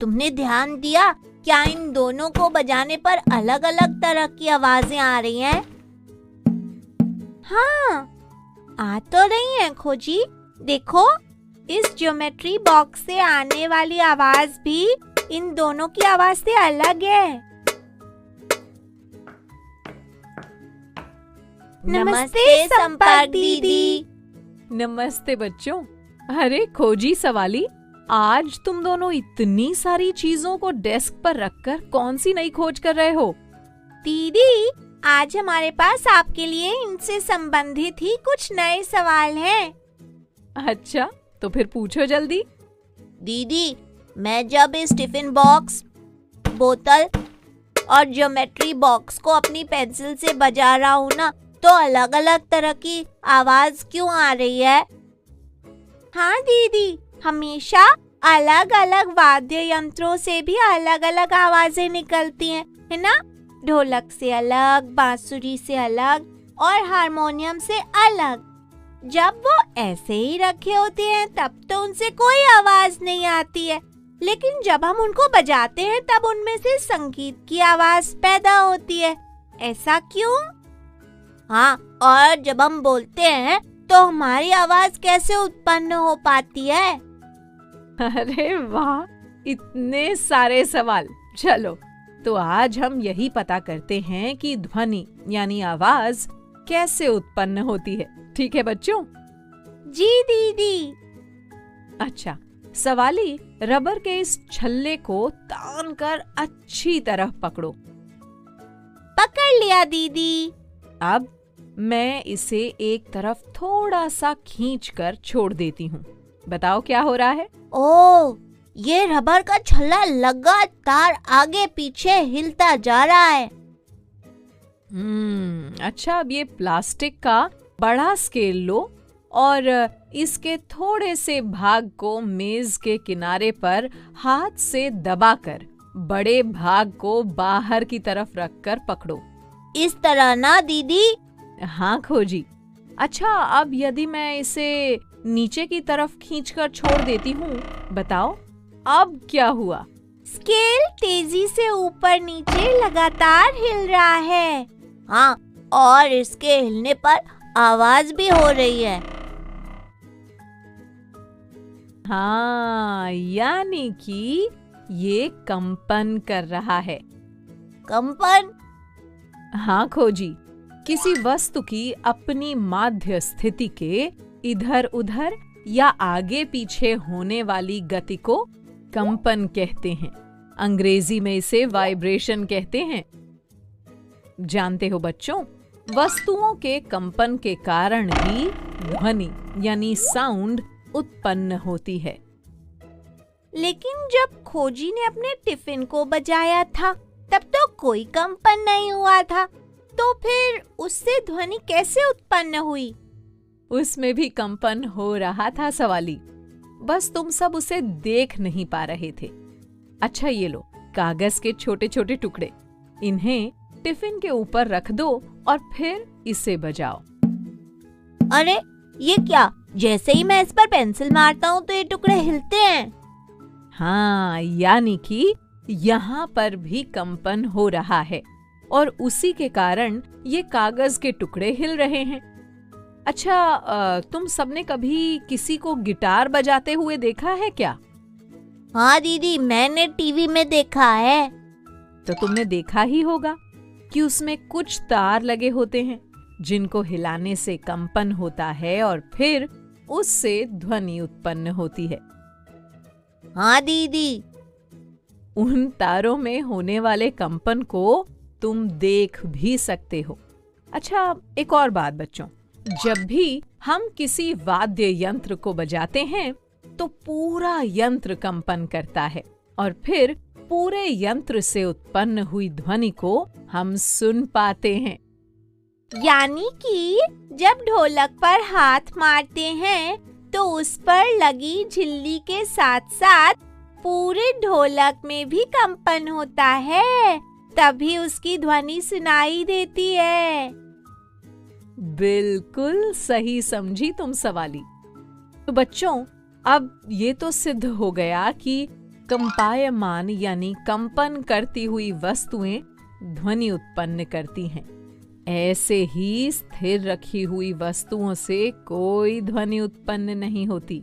तुमने ध्यान दिया क्या इन दोनों को बजाने पर अलग अलग तरह की आवाजें आ रही हैं? हाँ, आ तो रही हैं खोजी। देखो, इस ज्योमेट्री बॉक्स से आने वाली आवाज भी इन दोनों की आवाज से अलग है। नमस्ते संपर्क दीदी। नमस्ते बच्चों। अरे खोजी सवाली, आज तुम दोनों इतनी सारी चीजों को डेस्क पर रखकर कौन सी नई खोज कर रहे हो? दीदी, आज हमारे पास आपके लिए इनसे संबंधित ही कुछ नए सवाल हैं। अच्छा, तो फिर पूछो जल्दी। दीदी, मैं जब इस टिफिन बॉक्स, बोतल और ज्योमेट्री बॉक्स को अपनी पेंसिल से बजा रहा हूँ ना, तो अलग अलग तरह की आवाज क्यों आ रही है? हाँ दीदी, हमेशा अलग अलग वाद्य यंत्रों से भी अलग अलग आवाजें निकलती हैं, है ना? ढोलक से अलग, बांसुरी से अलग और हारमोनियम से अलग। जब वो ऐसे ही रखे होते हैं तब तो उनसे कोई आवाज नहीं आती है, लेकिन जब हम उनको बजाते हैं तब उनमें से संगीत की आवाज पैदा होती है। ऐसा क्यों? हाँ, और जब हम बोलते हैं तो हमारी आवाज कैसे उत्पन्न हो पाती है? अरे वाह, इतने सारे सवाल। चलो, तो आज हम यही पता करते हैं कि ध्वनि यानी आवाज कैसे उत्पन्न होती है। ठीक है बच्चों? जी दीदी। अच्छा, सवाली, रबर के इस छल्ले को तान कर अच्छी तरह पकड़ो। पकड़ लिया दीदी। अब मैं इसे एक तरफ थोड़ा सा खींचकर छोड़ देती हूँ। बताओ क्या हो रहा है? ओह, ये रबर का छल्ला लगातार आगे पीछे हिलता जा रहा है। अच्छा, अब ये प्लास्टिक का बड़ा स्केल लो और इसके थोड़े से भाग को मेज के किनारे पर हाथ से दबाकर बड़े भाग को बाहर की तरफ रखकर पकड़ो। इस तरह ना दीदी? हाँ खोजी। अच्छा, अब यदि मैं इसे नीचे की तरफ खींचकर छोड़ देती हूँ, बताओ अब क्या हुआ? स्केल तेजी से ऊपर नीचे लगातार हिल रहा है। हाँ, और इसके हिलने पर आवाज भी हो रही है। हाँ, यानी कि ये कंपन कर रहा है। कंपन? हाँ खोजी, किसी वस्तु की अपनी माध्य स्थिति के इधर उधर या आगे पीछे होने वाली गति को कंपन कहते हैं। अंग्रेजी में इसे वाइब्रेशन कहते हैं। जानते हो बच्चों, वस्तुओं के कंपन के कारण ही ध्वनि यानी साउंड उत्पन्न होती है। लेकिन जब खोजी ने अपने टिफिन को बजाया था तब तो कोई कंपन नहीं हुआ था, तो फिर उससे ध्वनि कैसे उत्पन्न हुई? उसमें भी कंपन हो रहा था सवाली, बस तुम सब उसे देख नहीं पा रहे थे। अच्छा, ये लो कागज के छोटे छोटे टुकड़े, इन्हें टिफिन के ऊपर रख दो और फिर इसे बजाओ। अरे ये क्या? जैसे ही मैं इस पर पेंसिल मारता हूँ तो ये टुकड़े हिलते हैं। हाँ, यानी कि यहाँ पर भी कंपन हो रहा है और उसी के कारण ये कागज के टुकड़े हिल रहे हैं। अच्छा, तुम सबने कभी किसी को गिटार बजाते हुए देखा है क्या? हाँ दीदी, मैंने टीवी में देखा है। तो तुमने देखा ही होगा कि उसमें कुछ तार लगे होते हैं जिनको हिलाने से कंपन होता है और फिर उससे ध्वनि उत्पन्न होती है। हाँ दीदी। उन तारों में होने वाले कंपन को तुम देख भी सकते हो। अच्छा, एक और बात बच्चों, जब भी हम किसी वाद्य यंत्र को बजाते हैं तो पूरा यंत्र कंपन करता है और फिर पूरे यंत्र से उत्पन्न हुई ध्वनि को हम सुन पाते हैं। यानी कि जब ढोलक पर हाथ मारते हैं तो उस पर लगी झिल्ली के साथ साथ पूरे ढोलक में भी कंपन होता है, तभी उसकी ध्वनि सुनाई देती है। बिल्कुल सही समझी तुम सवाली। तो बच्चों, अब ये तो सिद्ध हो गया कि कंपायमान यानी कंपन करती हुई वस्तुएं ध्वनि उत्पन्न करती हैं। ऐसे ही स्थिर रखी हुई वस्तुओं से कोई ध्वनि उत्पन्न नहीं होती।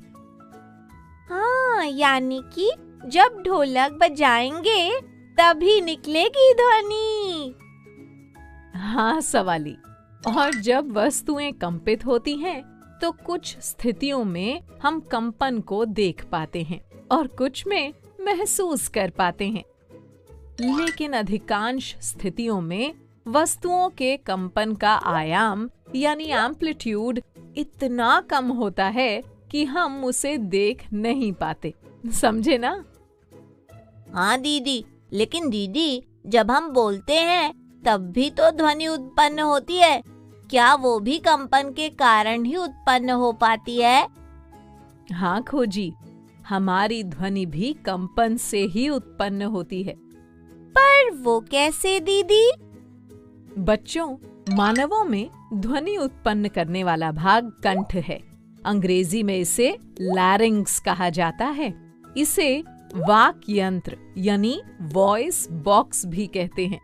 हाँ, यानी कि जब ढोलक बजाएंगे तभी निकलेगी ध्वनि। हाँ सवाली। और जब वस्तुएं कंपित होती हैं तो कुछ स्थितियों में हम कंपन को देख पाते हैं और कुछ में महसूस कर पाते हैं, लेकिन अधिकांश स्थितियों में वस्तुओं के कंपन का आयाम यानी एम्पलीट्यूड इतना कम होता है कि हम उसे देख नहीं पाते। समझे ना? हाँ दीदी, लेकिन दीदी जब हम बोलते हैं तब भी तो ध्वनि उत्पन्न होती है। क्या वो भी कंपन के कारण ही उत्पन्न हो पाती है? हाँ खोजी, हमारी ध्वनि भी कंपन से ही उत्पन्न होती है। पर वो कैसे दीदी? बच्चों, मानवों में ध्वनि उत्पन्न करने वाला भाग कंठ है। अंग्रेजी में इसे लैरिंग्स कहा जाता है। इसे वाक यंत्र यानी वॉइस बॉक्स भी कहते हैं।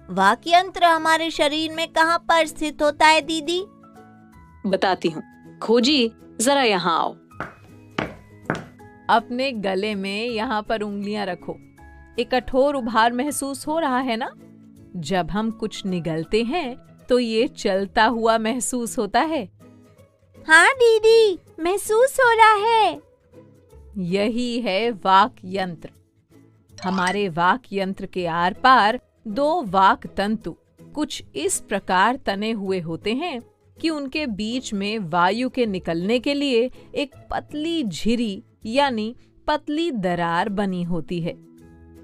वाक यंत्र हमारे शरीर में कहाँ पर स्थित होता है दीदी? बताती हूँ। खोजी, जरा यहाँ आओ। अपने गले में यहाँ पर उंगलियां रखो। एक कठोर उभार महसूस हो रहा है ना? जब हम कुछ निगलते हैं तो ये चलता हुआ महसूस होता है। हाँ दीदी, महसूस हो रहा है। यही है वाक यंत्र। हमारे वाक यंत्र के आर पार दो वाक तंतु कुछ इस प्रकार तने हुए होते हैं कि उनके बीच में वायु के निकलने के लिए एक पतली झिरी यानी पतली दरार बनी होती है।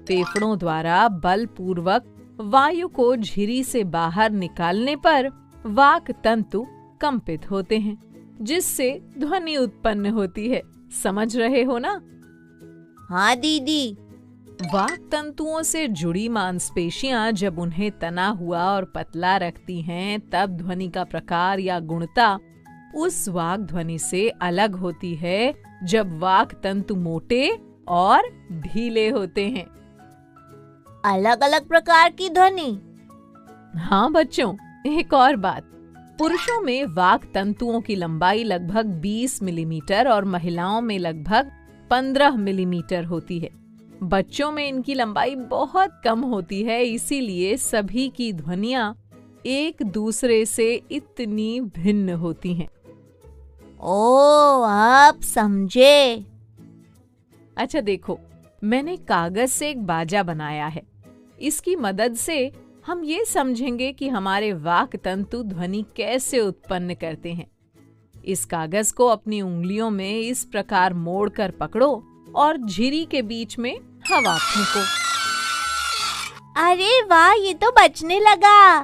फेफड़ों द्वारा बलपूर्वक वायु को झिरी से बाहर निकालने पर वाक तंतु कंपित होते हैं, जिससे ध्वनि उत्पन्न होती है। समझ रहे हो ना? हाँ दीदी। वाक तंतुओं से जुड़ी मांसपेशियां जब उन्हें तना हुआ और पतला रखती हैं, तब ध्वनि का प्रकार या गुणता उस वाक ध्वनि से अलग होती है जब वाक तंतु मोटे और ढीले होते हैं। अलग अलग प्रकार की ध्वनि? हाँ बच्चों, एक और बात। पुरुषों में वाक तंतुओं की लंबाई लगभग 20 मिलीमीटर और महिलाओं में लगभग 15 मिलीमीटर होती है। बच्चों में इनकी लंबाई बहुत कम होती है, इसीलिए सभी की ध्वनियां एक दूसरे से इतनी भिन्न होती हैं। ओ, आप समझे। अच्छा देखो, मैंने कागज से एक बाजा बनाया है। इसकी मदद से हम ये समझेंगे कि हमारे वाक तंतु ध्वनि कैसे उत्पन्न करते हैं। इस कागज को अपनी उंगलियों में इस प्रकार मोड़कर पकड़ो और झिरी के बीच में हवा फूंको। अरे वाह, ये तो बचने लगा।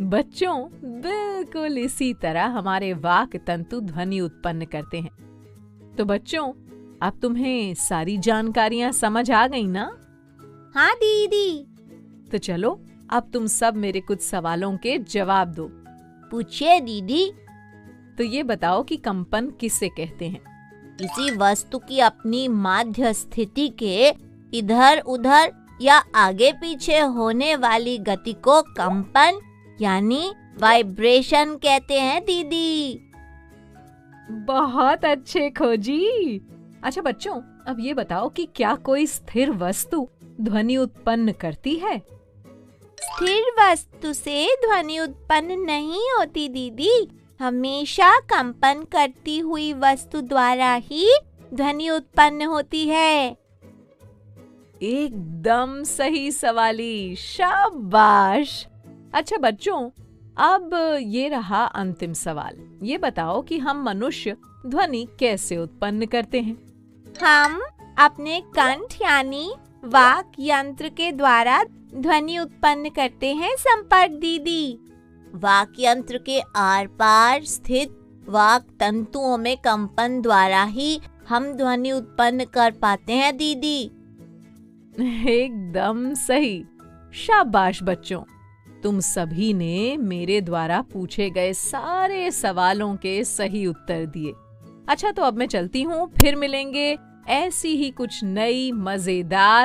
बच्चों, बिल्कुल इसी तरह हमारे वाक तंतु ध्वनि उत्पन्न करते हैं। तो बच्चों, अब तुम्हें सारी जानकारियां समझ आ गई ना? हाँ दीदी। तो चलो, अब तुम सब मेरे कुछ सवालों के जवाब दो। पूछिए दीदी। तो ये बताओ कि कंपन किसे कहते हैं? किसी वस्तु की अपनी माध्य स्थिति के इधर उधर या आगे पीछे होने वाली गति को कंपन यानी वाइब्रेशन कहते हैं दीदी। बहुत अच्छे खोजी। अच्छा बच्चों, अब ये बताओ कि क्या कोई स्थिर वस्तु ध्वनि उत्पन्न करती है? स्थिर वस्तु से ध्वनि उत्पन्न नहीं होती दीदी। हमेशा कंपन करती हुई वस्तु द्वारा ही ध्वनि उत्पन्न होती है। एकदम सही सवाली, शाबाश। अच्छा बच्चों, अब ये रहा अंतिम सवाल। ये बताओ कि हम मनुष्य ध्वनि कैसे उत्पन्न करते हैं? हम अपने कंठ यानी वाक यंत्र के द्वारा ध्वनि उत्पन्न करते हैं संपर्क दीदी। वाक यंत्र के आर पार स्थित वाक तंतुओं में कंपन द्वारा ही हम ध्वनि उत्पन्न कर पाते हैं दीदी। एकदम सही, शाबाश बच्चों। तुम सभी ने मेरे द्वारा पूछे गए सारे सवालों के सही उत्तर दिए। अच्छा, तो अब मैं चलती हूँ, फिर मिलेंगे ऐसी ही कुछ नई मजेदार